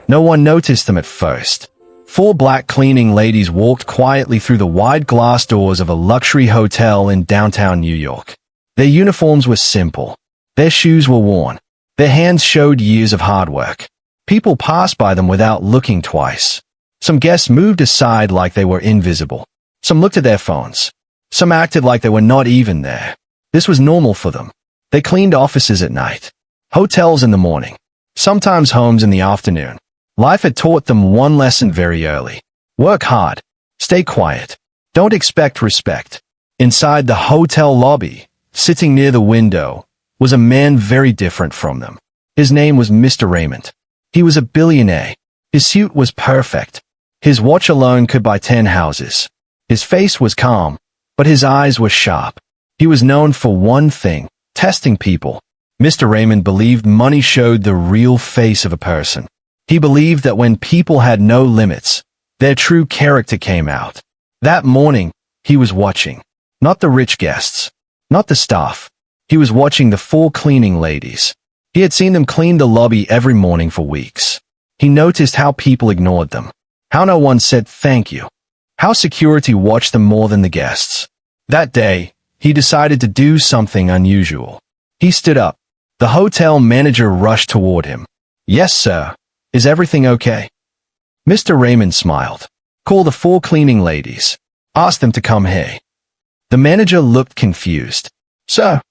No one noticed them at first. Four black cleaning ladies walked quietly through the wide glass doors of a luxury hotel in downtown New York. Their uniforms were simple. Their shoes were worn. Their hands showed years of hard work. People passed by them without looking twice. Some guests moved aside like they were invisible. Some looked at their phones. Some acted like they were not even there. This was normal for them. They cleaned offices at night, hotels in the morning, sometimes homes in the afternoon. Life had taught them one lesson very early. Work hard. Stay quiet. Don't expect respect. Inside the hotel lobby, sitting near the window, was a man very different from them. His name was Mr. Raymond. He was a billionaire. His suit was perfect. His watch alone could buy 10 houses. His face was calm, but his eyes were sharp. He was known for one thing: testing people. Mr. Raymond believed money showed the real face of a person. He believed that when people had no limits, their true character came out. That morning, he was watching. Not the rich guests. Not the staff. He was watching the four cleaning ladies. He had seen them clean the lobby every morning for weeks. He noticed how people ignored them. How no one said thank you. How security watched them more than the guests. That day, he decided to do something unusual. He stood up. The hotel manager rushed toward him. "Yes, sir. Is everything okay?" Mr. Raymond smiled. "Call the four cleaning ladies. Ask them to come here." The manager looked confused. "Sir."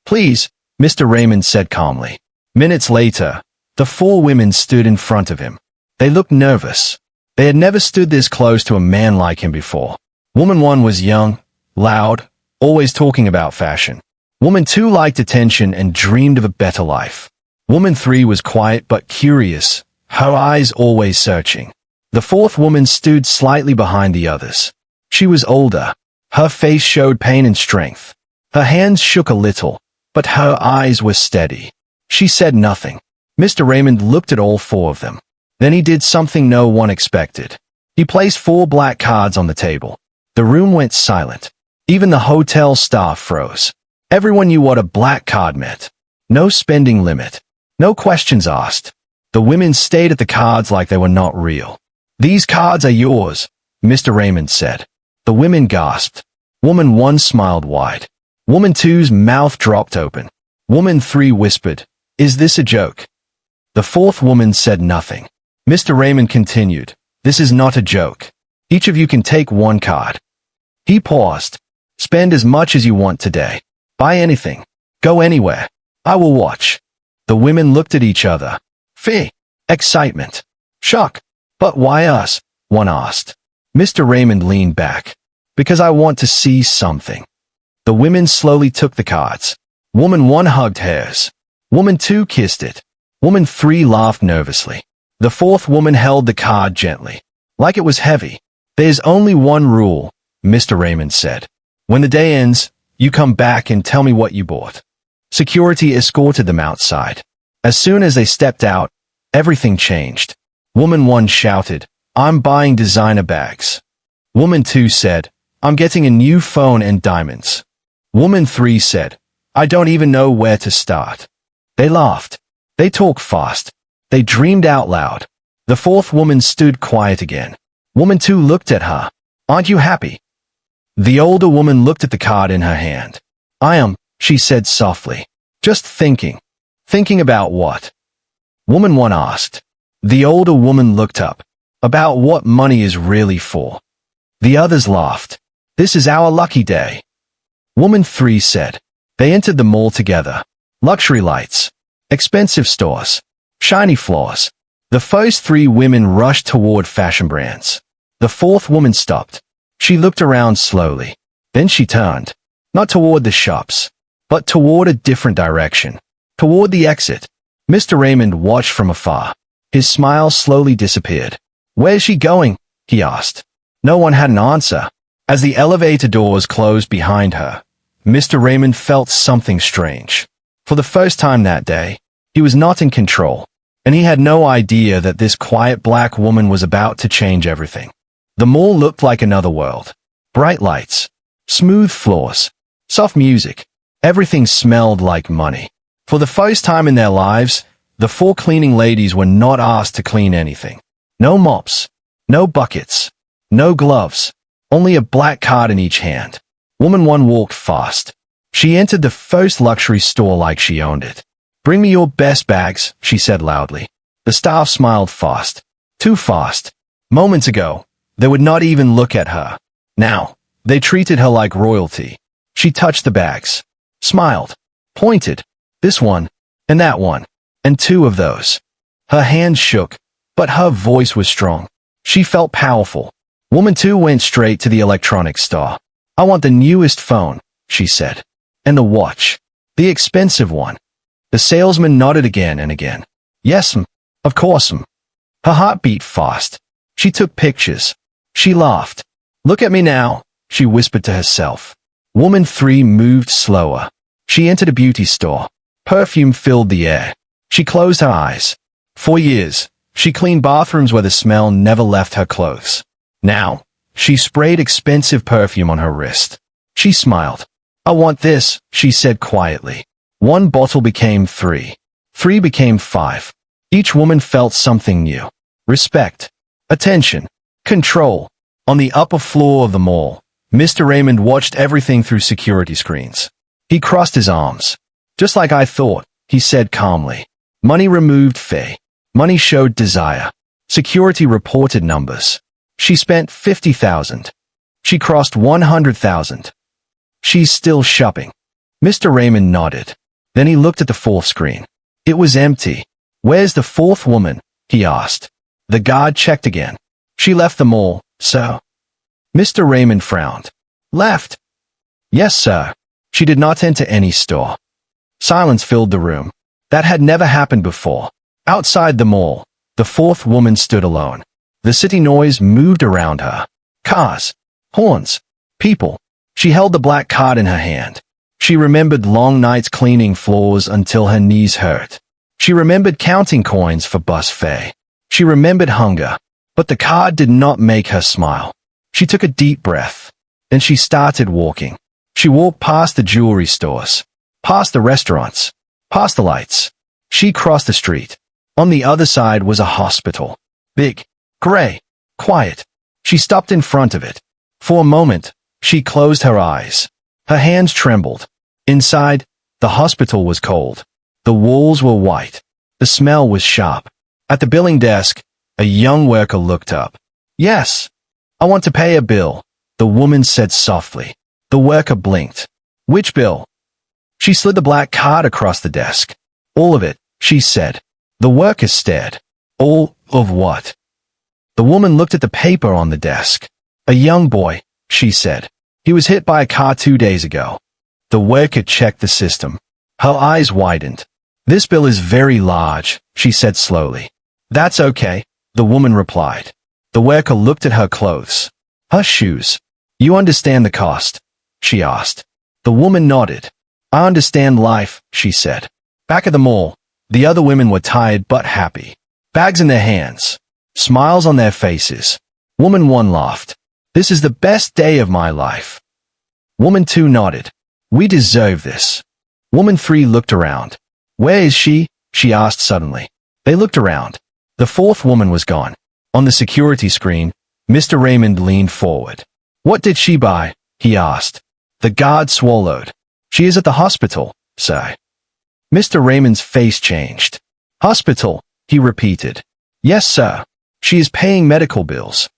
"Please," Mr. Raymond said calmly. Minutes later, the four women stood in front of him. They looked nervous. They had never stood this close to a man like him before. Woman 1 was young, loud, always talking about fashion. Woman 2 liked attention and dreamed of a better life. Woman 3 was quiet but curious, her eyes always searching. The fourth woman stood slightly behind the others. She was older. Her face showed pain and strength. Her hands shook a little, but her eyes were steady. She said nothing. Mr. Raymond looked at all four of them. Then he did something no one expected. He placed 4 black cards on the table. The room went silent. Even the hotel staff froze. Everyone knew what a black card meant. No spending limit. No questions asked. The women stared at the cards like they were not real. "These cards are yours," Mr. Raymond said. The women gasped. Woman 1 smiled wide. Woman 2's mouth dropped open. Woman 3 whispered, "Is this a joke?" The fourth woman said nothing. Mr. Raymond continued, "This is not a joke. Each of you can take 1 card." He paused. "Spend as much as you want today. Buy anything. Go anywhere. I will watch." The women looked at each other. Fear, excitement, shock. "But why us?" one asked. Mr. Raymond leaned back. "Because I want to see something." The women slowly took the cards. Woman 1 hugged hers. Woman 2 kissed it. Woman 3 laughed nervously. The fourth woman held the card gently, like it was heavy. "There's only one rule," Mr. Raymond said. "When the day ends, you come back and tell me what you bought." Security escorted them outside. As soon as they stepped out, everything changed. Woman 1 shouted, "I'm buying designer bags." Woman 2 said, "I'm getting a new phone and diamonds." Woman 3 said, "I don't even know where to start." They laughed. They talked fast. They dreamed out loud. The fourth woman stood quiet again. Woman 2 looked at her. "Aren't you happy?" The older woman looked at the card in her hand. "I am," she said softly. "Just thinking." "Thinking about what?" Woman 1 asked. The older woman looked up. "About what money is really for." The others laughed. "This is our lucky day." Woman 3 said. They entered the mall together. Luxury lights. Expensive stores. Shiny floors. The first 3 women rushed toward fashion brands. The fourth woman stopped. She looked around slowly. Then she turned. Not toward the shops, but toward a different direction. Toward the exit. Mr. Raymond watched from afar. His smile slowly disappeared. "Where's she going?" he asked. No one had an answer. As the elevator doors closed behind her, Mr. Raymond felt something strange. For the first time that day, he was not in control, and he had no idea that this quiet black woman was about to change everything. The mall looked like another world. Bright lights, smooth floors, soft music. Everything smelled like money. For the first time in their lives, The 4 cleaning ladies were not asked to clean anything. No mops, no buckets, no gloves, only a black card in each hand. Woman 1 walked fast. She entered the first luxury store like she owned it. "Bring me your best bags," she said loudly. The staff smiled fast. Too fast. Moments ago, they would not even look at her. Now, they treated her like royalty. She touched the bags, smiled, pointed, this one, and that one, and 2 of those. Her hands shook, but her voice was strong. She felt powerful. Woman 2 went straight to the electronics store. "I want the newest phone," she said. "And the watch. The expensive one." The salesman nodded again and again. "Yes, of course, Her heart beat fast. She took pictures. She laughed. "Look at me now," she whispered to herself. Woman 3 moved slower. She entered a beauty store. Perfume filled the air. She closed her eyes. For years, she cleaned bathrooms where the smell never left her clothes. Now, she sprayed expensive perfume on her wrist. She smiled. "I want this," she said quietly. 1 bottle became 3. 3 became 5. Each woman felt something new. Respect. Attention. Control. On the upper floor of the mall, Mr. Raymond watched everything through security screens. He crossed his arms. "Just like I thought," he said calmly. Money removed fee. Money showed desire. Security reported numbers. She spent 50,000. She crossed 100,000. "She's still shopping." Mr. Raymond nodded. Then he looked at the 4th screen. It was empty. "Where's the 4th woman?" he asked. The guard checked again. "She left the mall, sir." Mr. Raymond frowned. "Left?" "Yes, sir. She did not enter any store." Silence filled the room. That had never happened before. Outside the mall, the 4th woman stood alone. The city noise moved around her. Cars, horns, people. She held the black card in her hand. She remembered long nights cleaning floors until her knees hurt. She remembered counting coins for bus fare. She remembered hunger, but the card did not make her smile. She took a deep breath. Then she started walking. She walked past the jewelry stores, past the restaurants, past the lights. She crossed the street. On the other side was a hospital. Big, gray, quiet. She stopped in front of it. For a moment, she closed her eyes. Her hands trembled. Inside, the hospital was cold. The walls were white. The smell was sharp. At the billing desk, a young worker looked up. "Yes, I want to pay a bill," the woman said softly. The worker blinked. "Which bill?" She slid the black card across the desk. "All of it," she said. The worker stared. "All of what?" The woman looked at the paper on the desk. "A young boy," she said. "He was hit by a car 2 days ago." The worker checked the system. Her eyes widened. "This bill is very large," she said slowly. "That's okay," the woman replied. The worker looked at her clothes. Her shoes. "You understand the cost?" she asked. The woman nodded. "I understand life," she said. Back at the mall, the other women were tired but happy. Bags in their hands. Smiles on their faces. Woman 1 laughed. "This is the best day of my life." Woman 2 nodded. "We deserve this." Woman 3 looked around. "Where is she?" she asked suddenly. They looked around. The 4th woman was gone. On the security screen, Mr. Raymond leaned forward. "What did she buy?" he asked. The guard swallowed. "She is at the hospital, sir." Mr. Raymond's face changed. "Hospital," he repeated. "Yes, sir. She is paying medical bills."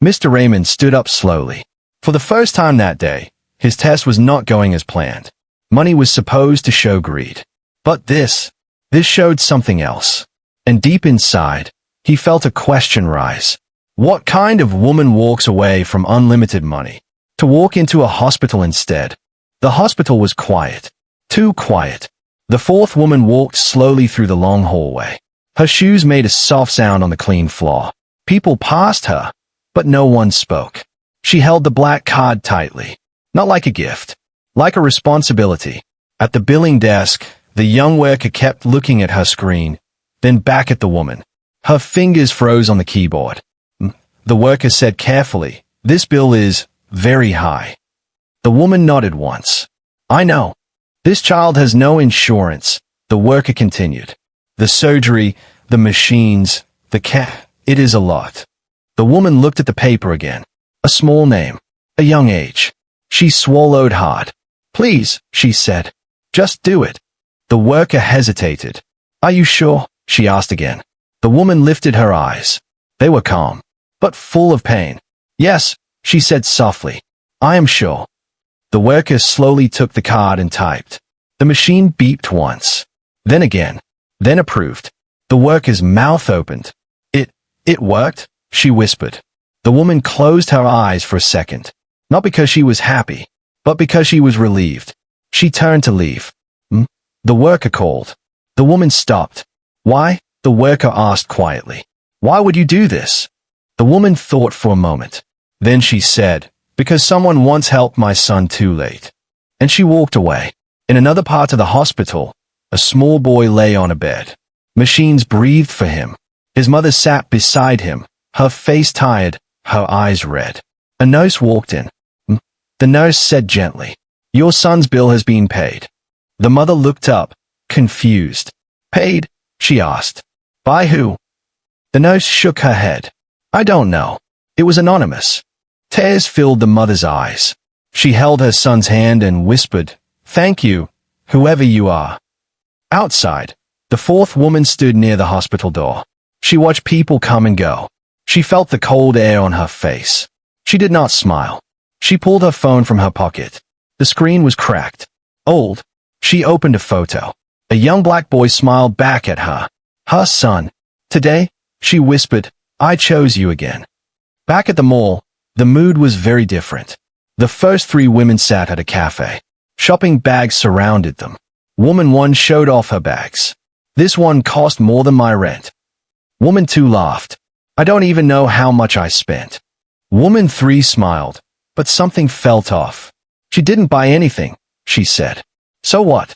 Mr. Raymond stood up slowly. For the first time that day, his test was not going as planned. Money was supposed to show greed. But this showed something else. And deep inside, he felt a question rise. What kind of woman walks away from unlimited money to walk into a hospital instead? The hospital was quiet. Too quiet. The 4th woman walked slowly through the long hallway. Her shoes made a soft sound on the clean floor. People passed her, but no one spoke. She held the black card tightly. Not like a gift, like a responsibility. At the billing desk, the young worker kept looking at her screen, then back at the woman. Her fingers froze on the keyboard. The worker said carefully, "This bill is very high." The woman nodded once. "I know. This child has no insurance," the worker continued. The surgery, the machines, the cat. It is a lot. The woman looked at the paper again. A small name. A young age. She swallowed hard. Please, she said. Just do it. The worker hesitated. Are you sure? She asked again. The woman lifted her eyes. They were calm, but full of pain. Yes, she said softly. I am sure. The worker slowly took the card and typed. The machine beeped once. Then again. Then approved. The worker's mouth opened. It worked, she whispered. The woman closed her eyes for a second. Not because she was happy, but because she was relieved. She turned to leave. The worker called. The woman stopped. Why? The worker asked quietly. Why would you do this? The woman thought for a moment. Then she said, because someone once helped my son too late. And she walked away. In another part of the hospital, a small boy lay on a bed. Machines breathed for him. His mother sat beside him, her face tired, her eyes red. A nurse walked in. The nurse said gently, your son's bill has been paid. The mother looked up, confused. Paid? She asked. By who? The nurse shook her head. I don't know. It was anonymous. Tears filled the mother's eyes. She held her son's hand and whispered, thank you, whoever you are. Outside, the fourth woman stood near the hospital door. She watched people come and go. She felt the cold air on her face. She did not smile. She pulled her phone from her pocket. The screen was cracked. Old. She opened a photo. A young black boy smiled back at her. Her son. Today, she whispered, I chose you again. Back at the mall, the mood was very different. The first three women sat at a cafe. Shopping bags surrounded them. Woman 1 showed off her bags. This one cost more than my rent. Woman 2 laughed. I don't even know how much I spent. Woman 3 smiled, but something felt off. She didn't buy anything, she said. So what?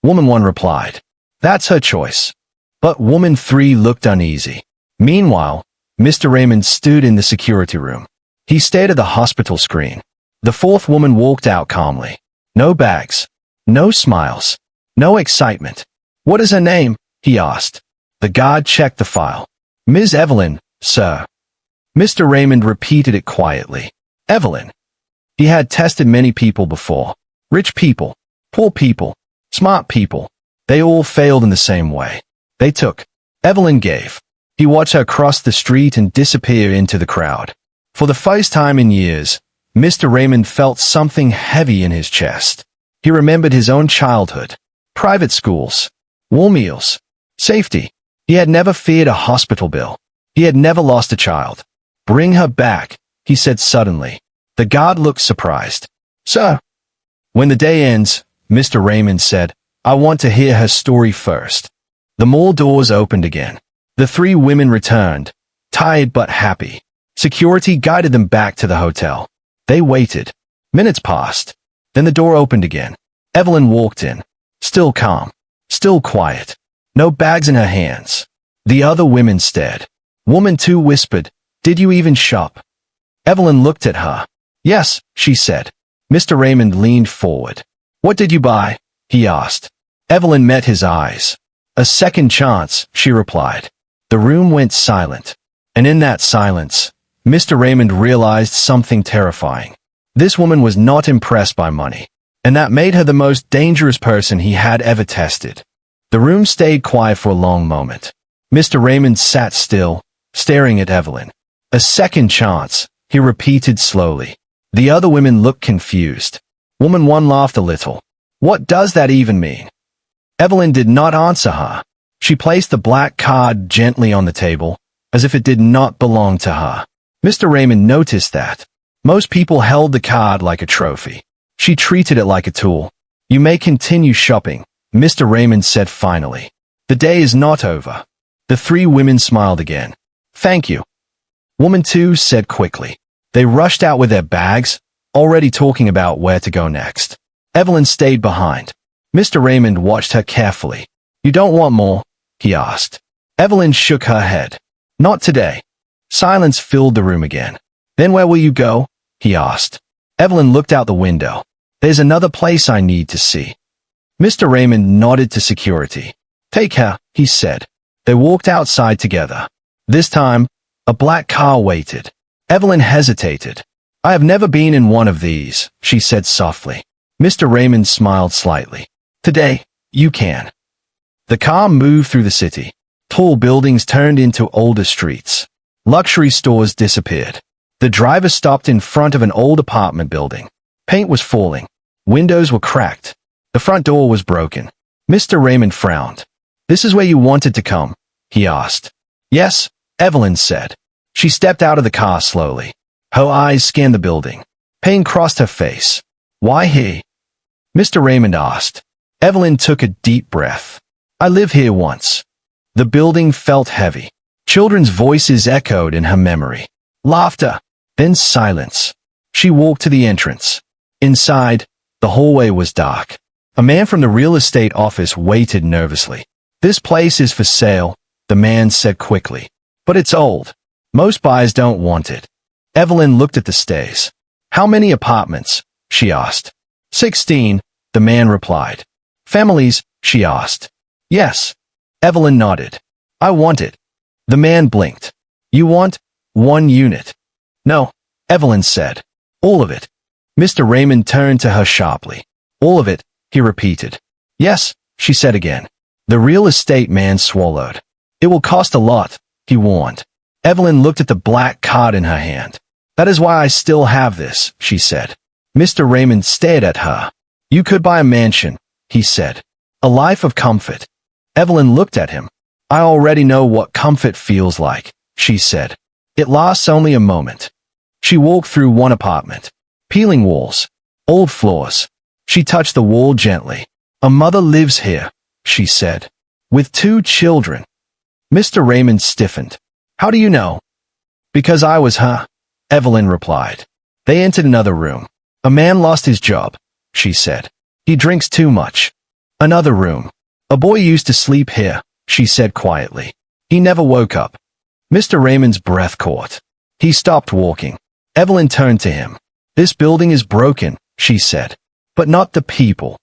Woman 1 replied. That's her choice. But Woman 3 looked uneasy. Meanwhile, Mr. Raymond stood in the security room. He stared at the hospital screen. The fourth woman walked out calmly. No bags. No smiles. No excitement. What is her name? He asked. The guard checked the file. Ms. Evelyn, sir. Mr. Raymond repeated it quietly. Evelyn. He had tested many people before. Rich people, poor people, smart people. They all failed in the same way. They took. Evelyn gave. He watched her cross the street and disappear into the crowd. For the first time in years, Mr. Raymond felt something heavy in his chest. He remembered his own childhood. Private schools. Warm meals. Safety. He had never feared a hospital bill. He had never lost a child. Bring her back, he said suddenly. The guard looked surprised. Sir. When the day ends, Mr. Raymond said, I want to hear her story first. The mall doors opened again. The three women returned, tired but happy. Security guided them back to the hotel. They waited. Minutes passed. Then the door opened again. Evelyn walked in. Still calm. Still quiet. No bags in her hands. The other women stared. Woman 2 whispered, Did you even shop? Evelyn looked at her. Yes, she said. Mr. Raymond leaned forward. What did you buy? He asked. Evelyn met his eyes. A second chance, she replied. The room went silent. And in that silence, Mr. Raymond realized something terrifying. This woman was not impressed by money, and that made her the most dangerous person he had ever tested. The room stayed quiet for a long moment. Mr. Raymond sat still, staring at Evelyn. A second chance, he repeated slowly. The other women looked confused. Woman 1 laughed a little. What does that even mean? Evelyn did not answer her. She placed the black card gently on the table, as if it did not belong to her. Mr. Raymond noticed that. Most people held the card like a trophy. She treated it like a tool. You may continue shopping, Mr. Raymond said finally. The day is not over. The three women smiled again. Thank you. Woman 2 said quickly. They rushed out with their bags, already talking about where to go next. Evelyn stayed behind. Mr. Raymond watched her carefully. You don't want more? He asked. Evelyn shook her head. Not today. Silence filled the room again. Then where will you go? He asked. Evelyn looked out the window. There's another place I need to see. Mr. Raymond nodded to security. Take her, he said. They walked outside together. This time, a black car waited. Evelyn hesitated. I have never been in one of these, she said softly. Mr. Raymond smiled slightly. Today, you can. The car moved through the city. Tall buildings turned into older streets. Luxury stores disappeared. The driver stopped in front of an old apartment building. Paint was falling. Windows were cracked. The front door was broken. Mr. Raymond frowned. This is where you wanted to come? He asked. Yes, Evelyn said. She stepped out of the car slowly. Her eyes scanned the building. Pain crossed her face. Why here? Mr. Raymond asked. Evelyn took a deep breath. I lived here once. The building felt heavy. Children's voices echoed in her memory. Laughter, then silence. She walked to the entrance. Inside, the hallway was dark. A man from the real estate office waited nervously. This place is for sale, the man said quickly. But it's old. Most buyers don't want it. Evelyn looked at the stairs. How many apartments? She asked. 16, the man replied. Families? She asked. Yes. Evelyn nodded. I want it. The man blinked. You want 1 unit? No, Evelyn said. All of it. Mr. Raymond turned to her sharply. All of it, he repeated. Yes, she said again. The real estate man swallowed. It will cost a lot, he warned. Evelyn looked at the black card in her hand. That is why I still have this, she said. Mr. Raymond stared at her. You could buy a mansion, he said. A life of comfort. Evelyn looked at him. I already know what comfort feels like, she said. It lasts only a moment. She walked through one apartment. Peeling walls. Old floors. She touched the wall gently. A mother lives here, she said. With 2 children. Mr. Raymond stiffened. How do you know? Because I was her, Evelyn replied. They entered another room. A man lost his job, she said. He drinks too much. Another room. A boy used to sleep here, she said quietly. He never woke up. Mr. Raymond's breath caught. He stopped walking. Evelyn turned to him. This building is broken, she said. But not the people.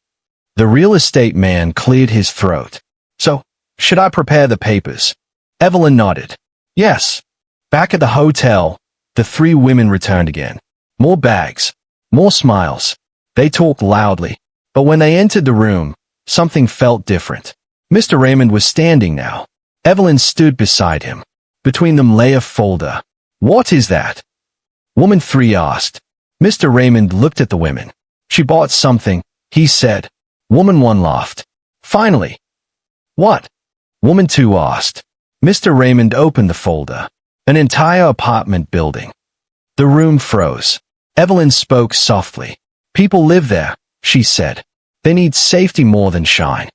The real estate man cleared his throat. So, should I prepare the papers? Evelyn nodded. Yes. Back at the hotel, the 3 women returned again. More bags. More smiles. They talked loudly. But when they entered the room, something felt different. Mr. Raymond was standing now. Evelyn stood beside him. Between them lay a folder. What is that? Woman 3 asked. Mr. Raymond looked at the women. She bought something, he said. Woman 1 laughed. Finally. What? Woman 2 asked. Mr. Raymond opened the folder. An entire apartment building. The room froze. Evelyn spoke softly. People live there, she said. They need safety more than shine.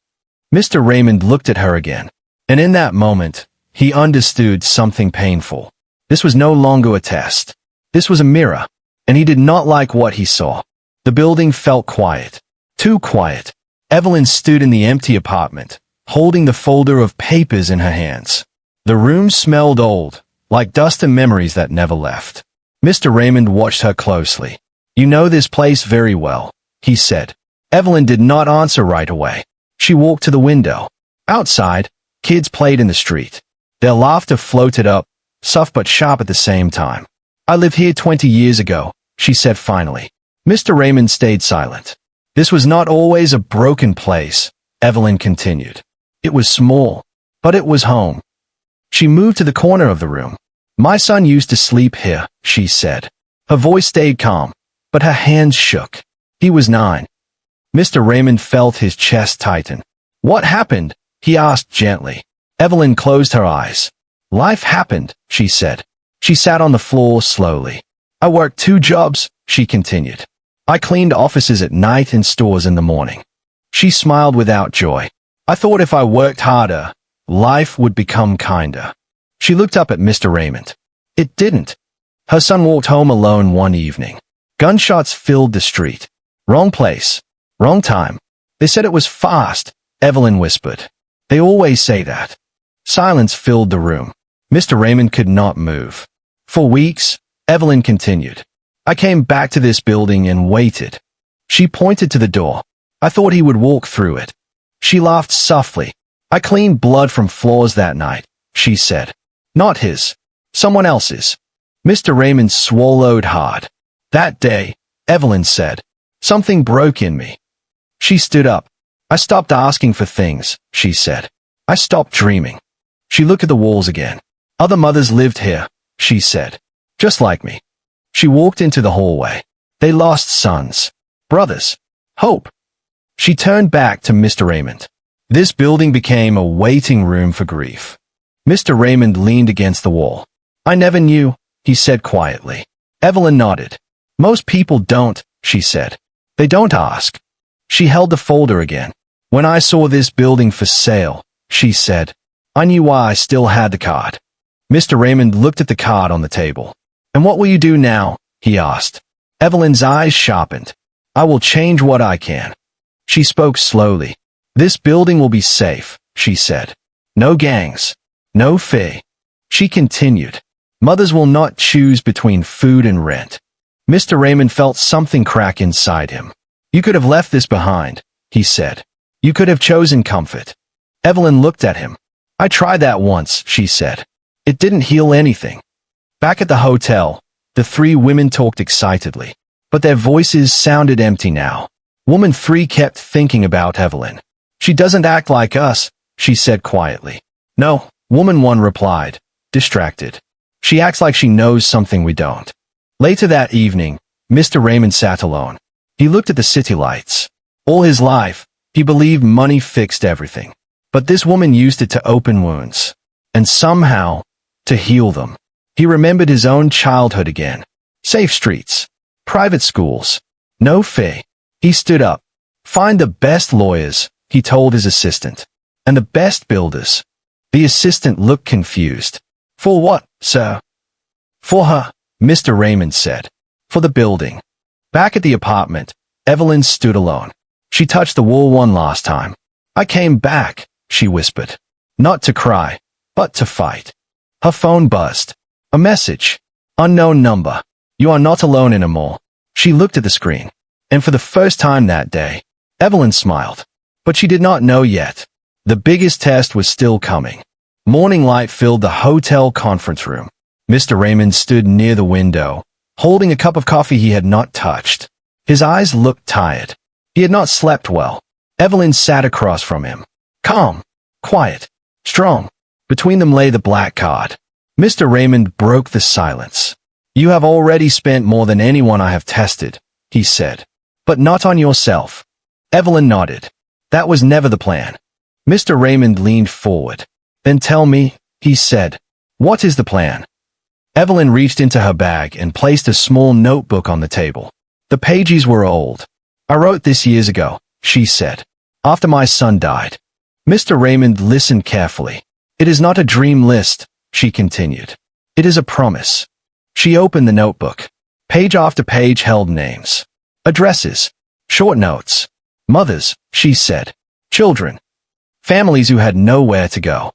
Mr. Raymond looked at her again. And in that moment, he understood something painful. This was no longer a test. This was a mirror. And he did not like what he saw. The building felt quiet. Too quiet. Evelyn stood in the empty apartment, holding the folder of papers in her hands. The room smelled old, like dust and memories that never left. Mr. Raymond watched her closely. You know this place very well, he said. Evelyn did not answer right away. She walked to the window. Outside, kids played in the street. Their laughter floated up, soft but sharp at the same time. I lived here 20 years ago, she said finally. Mr. Raymond stayed silent. This was not always a broken place, Evelyn continued. It was small, but it was home. She moved to the corner of the room. My son used to sleep here, she said. Her voice stayed calm, but her hands shook. He was 9. Mr. Raymond felt his chest tighten. What happened? He asked gently. Evelyn closed her eyes. Life happened, she said. She sat on the floor slowly. I worked 2 jobs, she continued. I cleaned offices at night and stores in the morning. She smiled without joy. I thought if I worked harder, life would become kinder. She looked up at Mr. Raymond. It didn't. Her son walked home alone one evening. Gunshots filled the street. Wrong place. Wrong time. They said it was fast, Evelyn whispered. They always say that. Silence filled the room. Mr. Raymond could not move. For weeks, Evelyn continued. I came back to this building and waited. She pointed to the door. I thought he would walk through it. She laughed softly. I cleaned blood from floors that night, she said. Not his. Someone else's. Mr. Raymond swallowed hard. That day, Evelyn said, something broke in me. She stood up. I stopped asking for things, she said. I stopped dreaming. She looked at the walls again. Other mothers lived here, she said. Just like me. She walked into the hallway. They lost sons. Brothers. Hope. She turned back to Mr. Raymond. This building became a waiting room for grief. Mr. Raymond leaned against the wall. I never knew, he said quietly. Evelyn nodded. Most people don't, she said. They don't ask. She held the folder again. When I saw this building for sale, she said, I knew why I still had the card. Mr. Raymond looked at the card on the table. And what will you do now? He asked. Evelyn's eyes sharpened. I will change what I can. She spoke slowly. This building will be safe, she said. No gangs. No fee. She continued. Mothers will not choose between food and rent. Mr. Raymond felt something crack inside him. You could have left this behind, he said. You could have chosen comfort. Evelyn looked at him. I tried that once, she said. It didn't heal anything. Back at the hotel, the three women talked excitedly, but their voices sounded empty now. Woman 3 kept thinking about Evelyn. She doesn't act like us, she said quietly. No, woman 1 replied, distracted. She acts like she knows something we don't. Later that evening, Mr. Raymond sat alone. He looked at the city lights. All his life, he believed money fixed everything. But this woman used it to open wounds. And somehow, to heal them. He remembered his own childhood again. Safe streets. Private schools. No fee. He stood up. Find the best lawyers, he told his assistant. And the best builders. The assistant looked confused. For what, sir? For her, Mr. Raymond said. For the building. Back at the apartment, Evelyn stood alone. She touched the wall one last time. I came back, she whispered. Not to cry, but to fight. Her phone buzzed. A message. Unknown number. You are not alone anymore. She looked at the screen. And for the first time that day, Evelyn smiled. But she did not know yet. The biggest test was still coming. Morning light filled the hotel conference room. Mr. Raymond stood near the window, holding a cup of coffee he had not touched. His eyes looked tired. He had not slept well. Evelyn sat across from him. Calm, quiet, strong. Between them lay the black card. Mr. Raymond broke the silence. You have already spent more than anyone I have tested, he said. But not on yourself. Evelyn nodded. That was never the plan. Mr. Raymond leaned forward. Then tell me, he said. What is the plan? Evelyn reached into her bag and placed a small notebook on the table. The pages were old. I wrote this years ago, she said. After my son died. Mr. Raymond listened carefully. It is not a dream list, she continued. It is a promise. She opened the notebook. Page after page held names. Addresses. Short notes. Mothers, she said. Children. Families who had nowhere to go.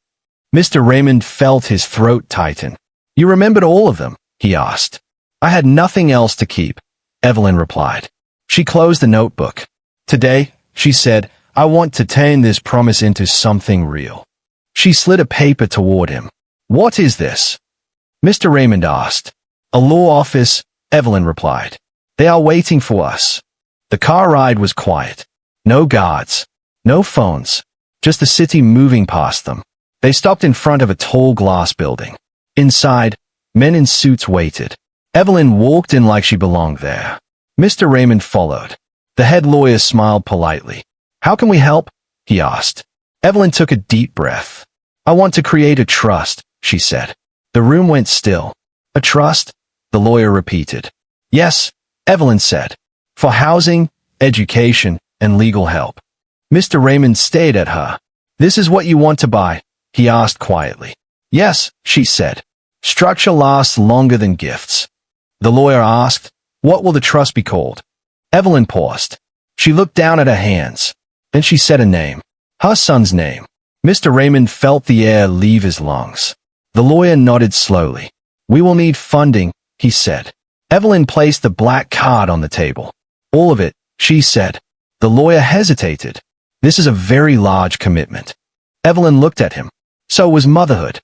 Mr. Raymond felt his throat tighten. You remembered all of them? He asked. I had nothing else to keep, Evelyn replied. She closed the notebook. Today, she said, I want to turn this promise into something real. She slid a paper toward him. What is this? Mr. Raymond asked. A law office, Evelyn replied. They are waiting for us. The car ride was quiet. No guards. No phones. Just the city moving past them. They stopped in front of a tall glass building. Inside, men in suits waited. Evelyn walked in like she belonged there. Mr. Raymond followed. The head lawyer smiled politely. How can we help? He asked. Evelyn took a deep breath. I want to create a trust, she said. The room went still. A trust? The lawyer repeated. Yes, Evelyn said. For housing, education, and legal help. Mr. Raymond stared at her. This is what you want to buy? He asked quietly. Yes, she said. Structure lasts longer than gifts. The lawyer asked, what will the trust be called? Evelyn paused. She looked down at her hands. Then she said a name. Her son's name. Mr. Raymond felt the air leave his lungs. The lawyer nodded slowly. We will need funding, he said. Evelyn placed the black card on the table. All of it, she said. The lawyer hesitated. This is a very large commitment. Evelyn looked at him. So was motherhood.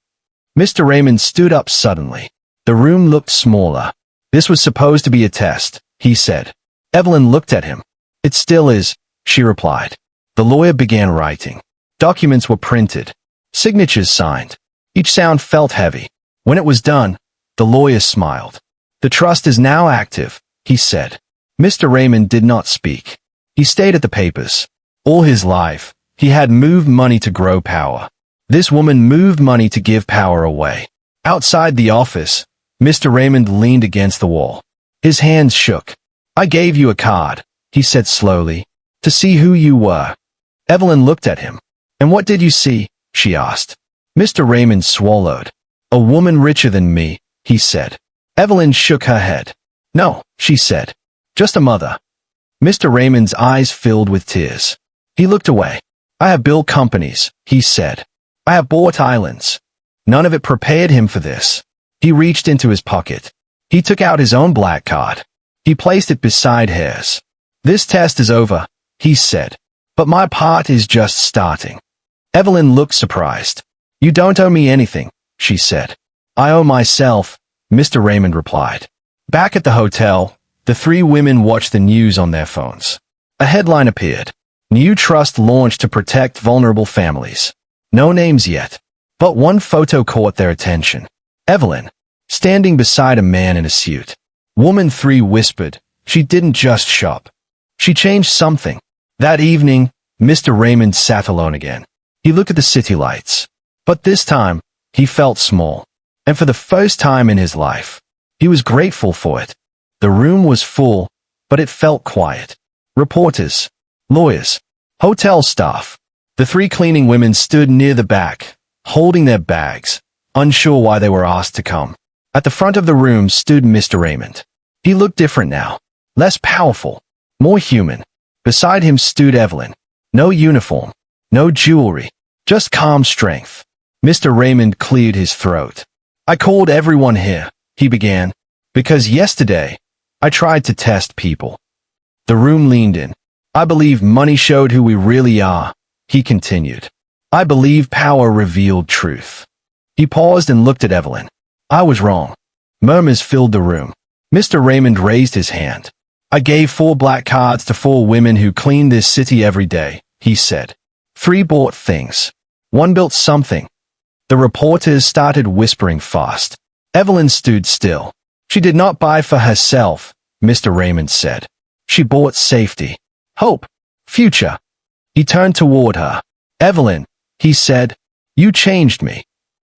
Mr. Raymond stood up suddenly. The room looked smaller. This was supposed to be a test, he said. Evelyn looked at him. It still is, she replied. The lawyer began writing. Documents were printed. Signatures signed. Each sound felt heavy. When it was done, the lawyer smiled. The trust is now active, he said. Mr. Raymond did not speak. He stayed at the papers. All his life, he had moved money to grow power. This woman moved money to give power away. Outside the office, Mr. Raymond leaned against the wall. His hands shook. I gave you a card, he said slowly, to see who you were. Evelyn looked at him. And what did you see? She asked. Mr. Raymond swallowed. A woman richer than me, he said. Evelyn shook her head. No, she said. Just a mother. Mr. Raymond's eyes filled with tears. He looked away. I have built companies, he said. I have bought islands. None of it prepared him for this. He reached into his pocket. He took out his own black card. He placed it beside hers. This test is over, he said. But my part is just starting. Evelyn looked surprised. You don't owe me anything, she said. I owe myself, Mr. Raymond replied. Back at the hotel, the three women watched the news on their phones. A headline appeared. New trust launched to protect vulnerable families. No names yet. But one photo caught their attention. Evelyn, standing beside a man in a suit. Woman 3 whispered, she didn't just shop. She changed something. That evening, Mr. Raymond sat alone again. He looked at the city lights. But this time, he felt small. And for the first time in his life, he was grateful for it. The room was full, but it felt quiet. Reporters, lawyers, hotel staff. The 3 cleaning women stood near the back, holding their bags, unsure why they were asked to come. At the front of the room stood Mr. Raymond. He looked different now, less powerful, more human. Beside him stood Evelyn. No uniform, no jewelry, just calm strength. Mr. Raymond cleared his throat. I called everyone here, he began, because yesterday, I tried to test people. The room leaned in. I believe money showed who we really are, he continued. I believe power revealed truth. He paused and looked at Evelyn. I was wrong. Murmurs filled the room. Mr. Raymond raised his hand. I gave 4 black cards to 4 women who clean this city every day, he said. 3 bought things. 1 built something. The reporters started whispering fast. Evelyn stood still. She did not buy for herself, Mr. Raymond said. She bought safety, hope, future. He turned toward her. Evelyn, he said, you changed me.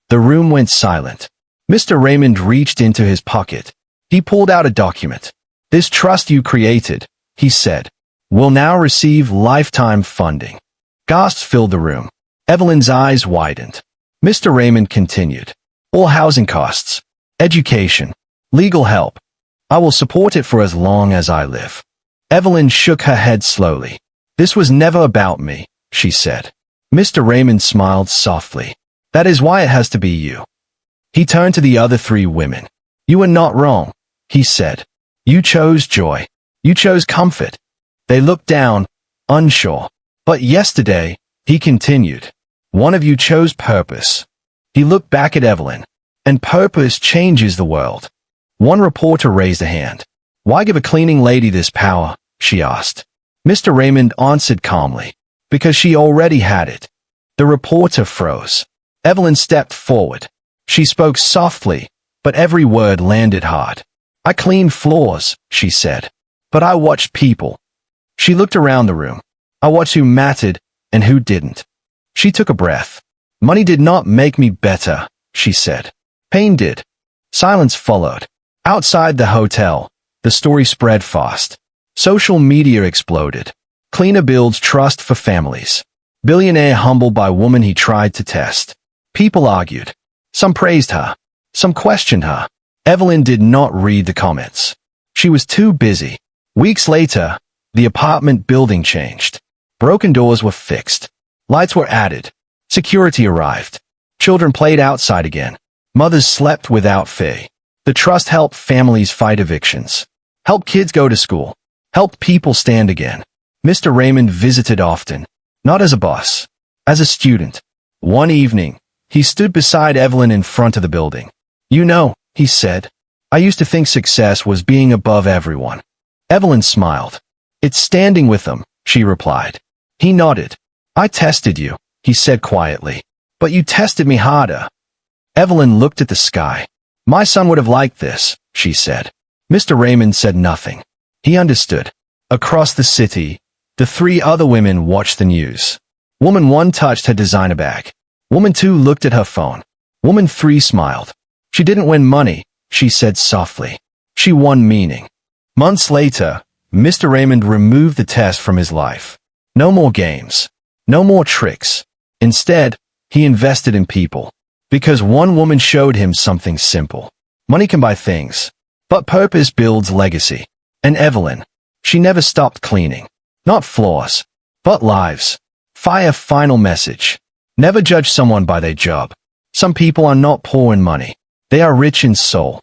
The room went silent. Mr. Raymond reached into his pocket. He pulled out a document. This trust you created, he said, will now receive lifetime funding. Gasps filled the room. Evelyn's eyes widened. Mr. Raymond continued. All housing costs, education, legal help. I will support it for as long as I live. Evelyn shook her head slowly. This was never about me, she said. Mr. Raymond smiled softly. That is why it has to be you. He turned to the other 3 women. You were not wrong, he said. You chose joy. You chose comfort. They looked down, unsure. But yesterday, he continued. One of you chose purpose. He looked back at Evelyn. And purpose changes the world. One reporter raised a hand. Why give a cleaning lady this power? She asked. Mr. Raymond answered calmly. Because she already had it. The reporter froze. Evelyn stepped forward. She spoke softly, but every word landed hard. I cleaned floors, she said. But I watched people. She looked around the room. I watched who mattered and who didn't. She took a breath. Money did not make me better, she said. Pain did. Silence followed. Outside the hotel, the story spread fast. Social media exploded. Cleaner builds trust for families. Billionaire humbled by woman he tried to test. People argued. Some praised her. Some questioned her. Evelyn did not read the comments. She was too busy. Weeks later, the apartment building changed. Broken doors were fixed. Lights were added. Security arrived. Children played outside again. Mothers slept without fear. The trust helped families fight evictions. Helped kids go to school. Helped people stand again. Mr. Raymond visited often. Not as a boss. As a student. One evening, he stood beside Evelyn in front of the building. "You know," he said, "I used to think success was being above everyone." Evelyn smiled. "It's standing with them," she replied. He nodded. "I tested you," he said quietly. "But you tested me harder." Evelyn looked at the sky. "My son would have liked this," she said. Mr. Raymond said nothing. He understood. Across the city, the three other women watched the news. Woman 1 touched her designer bag. Woman 2 looked at her phone. Woman 3 smiled. "She didn't win money," she said softly. "She won meaning." Months later, Mr. Raymond removed the test from his life. No more games. No more tricks. Instead, he invested in people. Because one woman showed him something simple. Money can buy things, but purpose builds legacy. And Evelyn, she never stopped cleaning. Not floors, but lives. Final message. Never judge someone by their job. Some people are not poor in money. They are rich in soul.